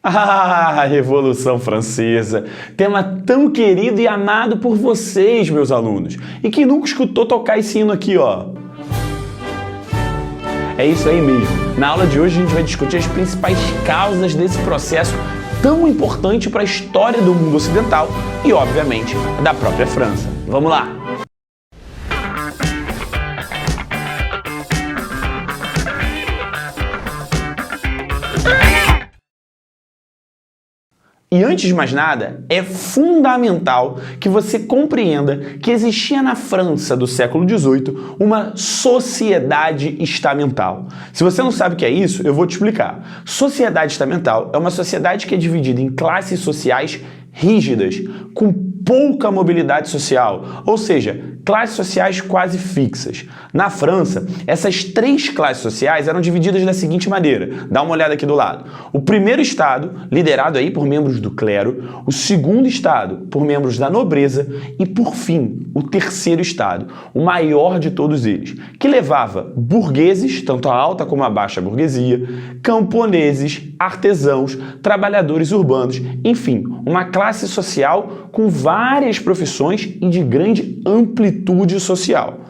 Ah, Revolução Francesa, tema tão querido e amado por vocês, meus alunos. E quem nunca escutou tocar esse hino aqui, ó? É isso aí mesmo. Na aula de hoje a gente vai discutir as principais causas desse processo tão importante para a história do mundo ocidental e, obviamente, da própria França. Vamos lá! E antes de mais nada, é fundamental que você compreenda que existia na França do século XVIII uma sociedade estamental. Se você não sabe o que é isso, eu vou te explicar. Sociedade estamental é uma sociedade que é dividida em classes sociais rígidas, com pouca mobilidade social, ou seja, classes sociais quase fixas. Na França, essas três classes sociais eram divididas da seguinte maneira, dá uma olhada aqui do lado. O primeiro estado, liderado aí por membros do clero, o segundo estado, por membros da nobreza e, por fim, o terceiro estado, o maior de todos eles, que levava burgueses, tanto a alta como a baixa burguesia, camponeses, artesãos, trabalhadores urbanos, enfim, uma classe social com várias profissões e de grande amplitude social.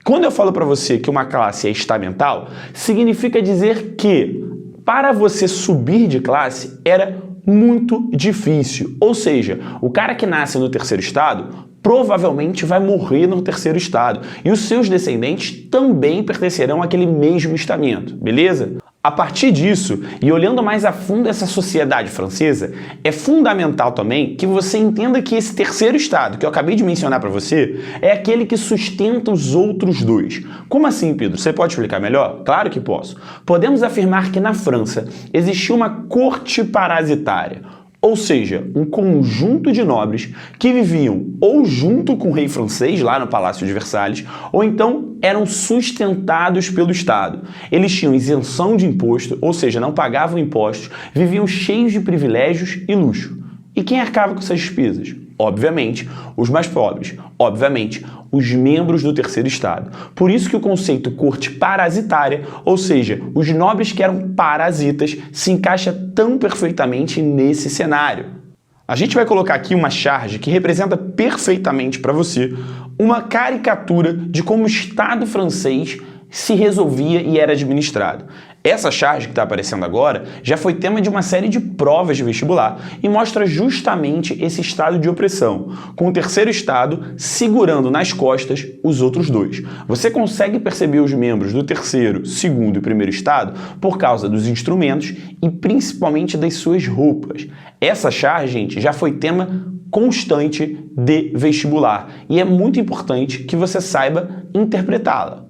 Quando eu falo para você que uma classe é estamental, significa dizer que para você subir de classe era muito difícil. Ou seja, o cara que nasce no terceiro estado provavelmente vai morrer no terceiro estado e os seus descendentes também pertencerão àquele mesmo estamento, beleza? A partir disso, e olhando mais a fundo essa sociedade francesa, é fundamental também que você entenda que esse terceiro estado, que eu acabei de mencionar para você, é aquele que sustenta os outros dois. Como assim, Pedro? Você pode explicar melhor? Claro que posso. Podemos afirmar que na França existia uma corte parasitária, ou seja, um conjunto de nobres que viviam ou junto com o rei francês, lá no Palácio de Versalhes, ou então eram sustentados pelo Estado. Eles tinham isenção de imposto, ou seja, não pagavam impostos, viviam cheios de privilégios e luxo. E quem arcava com essas despesas? Obviamente, os mais pobres. Obviamente, os membros do terceiro estado. Por isso que o conceito corte parasitária, ou seja, os nobres que eram parasitas, se encaixa tão perfeitamente nesse cenário. A gente vai colocar aqui uma charge que representa perfeitamente para você uma caricatura de como o Estado francês se resolvia e era administrado. Essa charge que está aparecendo agora já foi tema de uma série de provas de vestibular e mostra justamente esse estado de opressão, com o terceiro estado segurando nas costas os outros dois. Você consegue perceber os membros do terceiro, segundo e primeiro estado por causa dos instrumentos e principalmente das suas roupas. Essa charge, gente, já foi tema constante de vestibular e é muito importante que você saiba interpretá-la.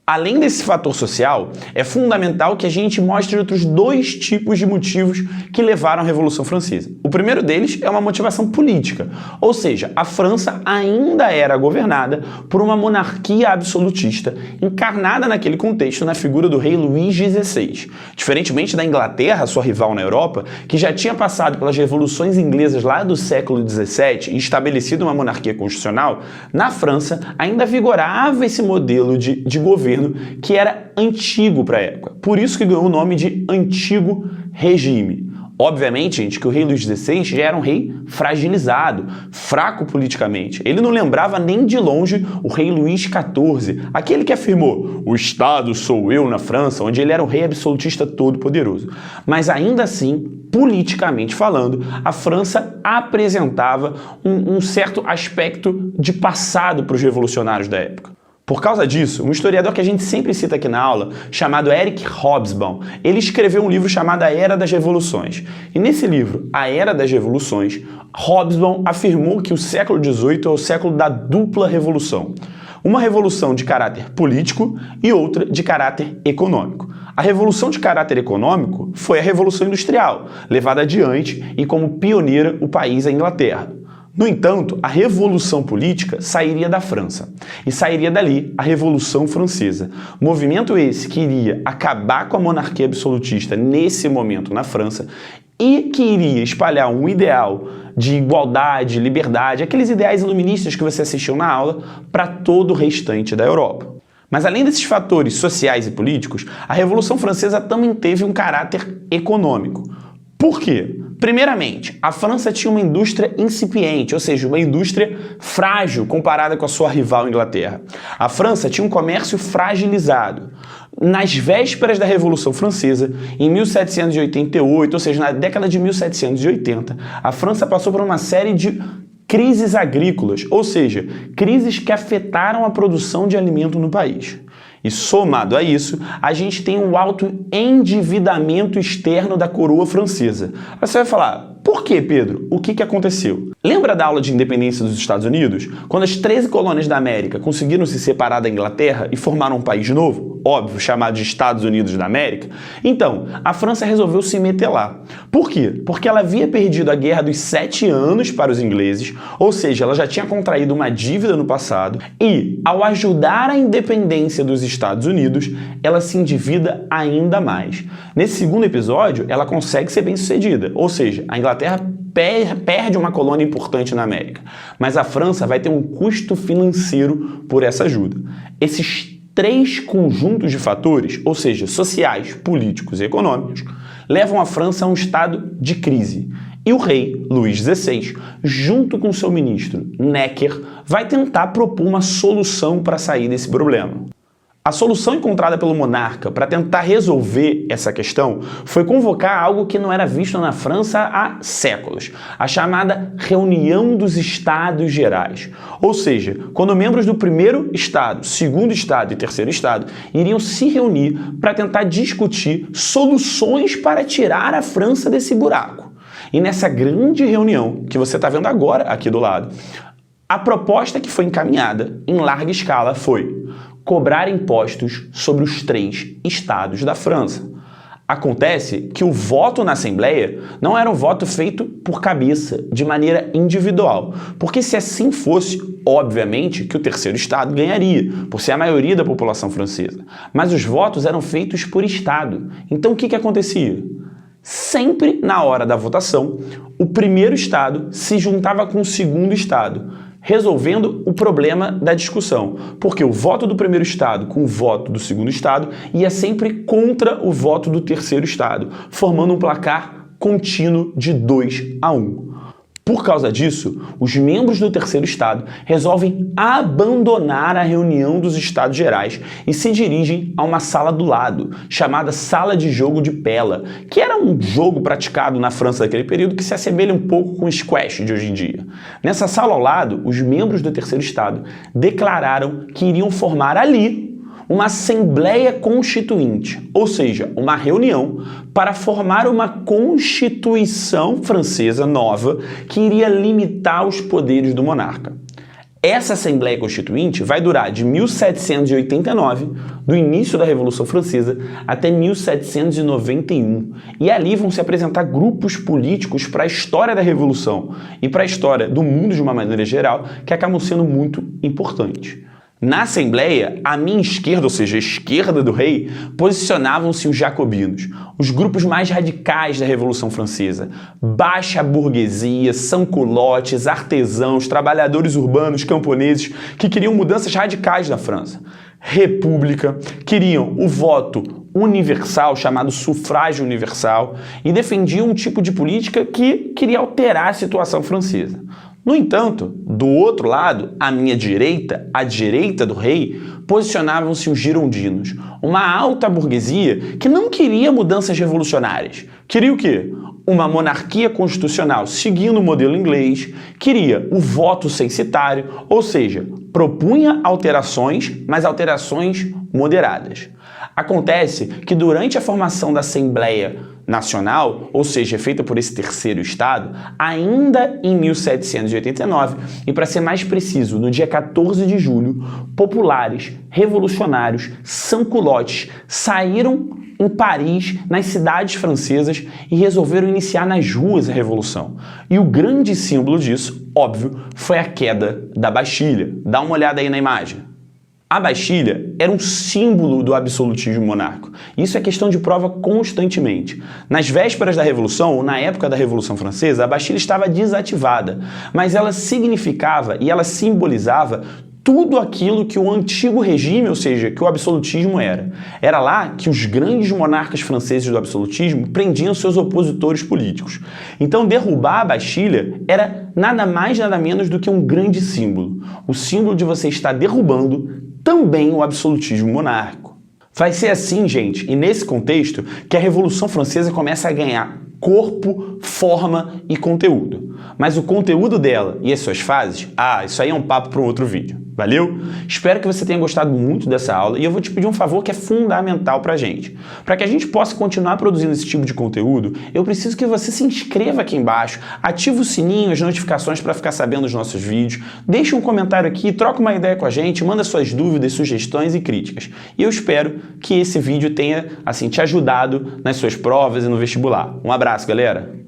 Além desse fator social, é fundamental que a gente mostre outros dois tipos de motivos que levaram à Revolução Francesa. O primeiro deles é uma motivação política, ou seja, a França ainda era governada por uma monarquia absolutista, encarnada naquele contexto na figura do rei Luís XVI. Diferentemente da Inglaterra, sua rival na Europa, que já tinha passado pelas revoluções inglesas lá do século XVII e estabelecido uma monarquia constitucional, na França ainda vigorava esse modelo de governo que era antigo para a época. Por isso que ganhou o nome de Antigo Regime. Obviamente, gente, que o rei Luís XVI já era um rei fragilizado, fraco politicamente. Ele não lembrava nem de longe o rei Luís XIV, aquele que afirmou "o Estado sou eu" na França, onde ele era um rei absolutista todo-poderoso. Mas ainda assim, politicamente falando, a França apresentava um certo aspecto de passado para os revolucionários da época. Por causa disso, um historiador que a gente sempre cita aqui na aula, chamado Eric Hobsbawm, ele escreveu um livro chamado A Era das Revoluções. E nesse livro, A Era das Revoluções, Hobsbawm afirmou que o século XVIII é o século da dupla revolução. Uma revolução de caráter político e outra de caráter econômico. A revolução de caráter econômico foi a Revolução Industrial, levada adiante e como pioneira o país, a Inglaterra. No entanto, a Revolução Política sairia da França, e sairia dali a Revolução Francesa. Movimento esse que iria acabar com a monarquia absolutista nesse momento na França e que iria espalhar um ideal de igualdade, liberdade, aqueles ideais iluministas que você assistiu na aula, para todo o restante da Europa. Mas além desses fatores sociais e políticos, a Revolução Francesa também teve um caráter econômico. Por quê? Primeiramente, a França tinha uma indústria incipiente, ou seja, uma indústria frágil comparada com a sua rival Inglaterra. A França tinha um comércio fragilizado. Nas vésperas da Revolução Francesa, em 1788, ou seja, na década de 1780, a França passou por uma série de crises agrícolas, ou seja, crises que afetaram a produção de alimento no país. E somado a isso, a gente tem um alto endividamento externo da coroa francesa. Você vai falar, por quê, Pedro? O que aconteceu? Lembra da aula de independência dos Estados Unidos? Quando as 13 colônias da América conseguiram se separar da Inglaterra e formaram um país novo, óbvio, chamado de Estados Unidos da América? Então, a França resolveu se meter lá. Por quê? Porque ela havia perdido a Guerra dos 7 Anos para os ingleses, ou seja, ela já tinha contraído uma dívida no passado e, ao ajudar a independência dos Estados Unidos, ela se endivida ainda mais. Nesse segundo episódio, ela consegue ser bem-sucedida, ou seja, a Inglaterra perde uma colônia importante na América, mas a França vai ter um custo financeiro por essa ajuda. Esses 3 conjuntos de fatores, ou seja, sociais, políticos e econômicos, levam a França a um estado de crise. E o rei, Luís XVI, junto com seu ministro, Necker, vai tentar propor uma solução para sair desse problema. A solução encontrada pelo monarca para tentar resolver essa questão foi convocar algo que não era visto na França há séculos, a chamada Reunião dos Estados Gerais. Ou seja, quando membros do primeiro estado, segundo estado e terceiro estado iriam se reunir para tentar discutir soluções para tirar a França desse buraco. E nessa grande reunião, que você está vendo agora aqui do lado, a proposta que foi encaminhada em larga escala foi cobrar impostos sobre os 3 estados da França. Acontece que o voto na Assembleia não era um voto feito por cabeça, de maneira individual, porque se assim fosse, obviamente que o terceiro estado ganharia, por ser a maioria da população francesa. Mas os votos eram feitos por estado. Então o que acontecia? Sempre na hora da votação, o primeiro estado se juntava com o segundo estado, resolvendo o problema da discussão, porque o voto do primeiro estado com o voto do segundo estado ia sempre contra o voto do terceiro estado, formando um placar contínuo de 2-1. Por causa disso, os membros do terceiro estado resolvem abandonar a reunião dos Estados Gerais e se dirigem a uma sala do lado, chamada Sala de Jogo de Pela, que era um jogo praticado na França daquele período que se assemelha um pouco com o squash de hoje em dia. Nessa sala ao lado, os membros do terceiro estado declararam que iriam formar ali uma Assembleia Constituinte, ou seja, uma reunião para formar uma Constituição francesa nova que iria limitar os poderes do monarca. Essa Assembleia Constituinte vai durar de 1789, do início da Revolução Francesa, até 1791. E ali vão se apresentar grupos políticos para a história da Revolução e para a história do mundo de uma maneira geral, que acabam sendo muito importantes. Na Assembleia, à minha esquerda, ou seja, a esquerda do rei, posicionavam-se os jacobinos, os grupos mais radicais da Revolução Francesa. Baixa burguesia, sans-culottes, artesãos, trabalhadores urbanos, camponeses, que queriam mudanças radicais na França. República, queriam o voto universal, chamado sufrágio universal, e defendiam um tipo de política que queria alterar a situação francesa. No entanto, do outro lado, à minha direita, à direita do rei, posicionavam-se os girondinos, uma alta burguesia que não queria mudanças revolucionárias. Queria o quê? Uma monarquia constitucional seguindo o modelo inglês, queria o voto censitário, ou seja, propunha alterações, mas alterações moderadas. Acontece que durante a formação da Assembleia Nacional, ou seja, feita por esse terceiro estado, ainda em 1789, e para ser mais preciso, no dia 14 de julho, populares, revolucionários, sans-culottes saíram em Paris, nas cidades francesas, e resolveram iniciar nas ruas a revolução. E o grande símbolo disso, óbvio, foi a queda da Bastilha. Dá uma olhada aí na imagem. A Bastilha era um símbolo do absolutismo monárquico. Isso é questão de prova constantemente. Nas vésperas da Revolução, ou na época da Revolução Francesa, a Bastilha estava desativada, mas ela significava e ela simbolizava tudo aquilo que o antigo regime, ou seja, que o absolutismo era. Era lá que os grandes monarcas franceses do absolutismo prendiam seus opositores políticos. Então, derrubar a Bastilha era nada mais, nada menos do que um grande símbolo. O símbolo de você estar derrubando também o absolutismo monárquico. Vai ser assim, gente, e nesse contexto, que a Revolução Francesa começa a ganhar corpo, forma e conteúdo. Mas o conteúdo dela e as suas fases, isso aí é um papo para um outro vídeo. Valeu? Espero que você tenha gostado muito dessa aula e eu vou te pedir um favor que é fundamental pra gente. Para que a gente possa continuar produzindo esse tipo de conteúdo, eu preciso que você se inscreva aqui embaixo, ative o sininho, as notificações para ficar sabendo dos nossos vídeos, deixe um comentário aqui, troca uma ideia com a gente, manda suas dúvidas, sugestões e críticas. E eu espero que esse vídeo tenha, assim, te ajudado nas suas provas e no vestibular. Um abraço, galera!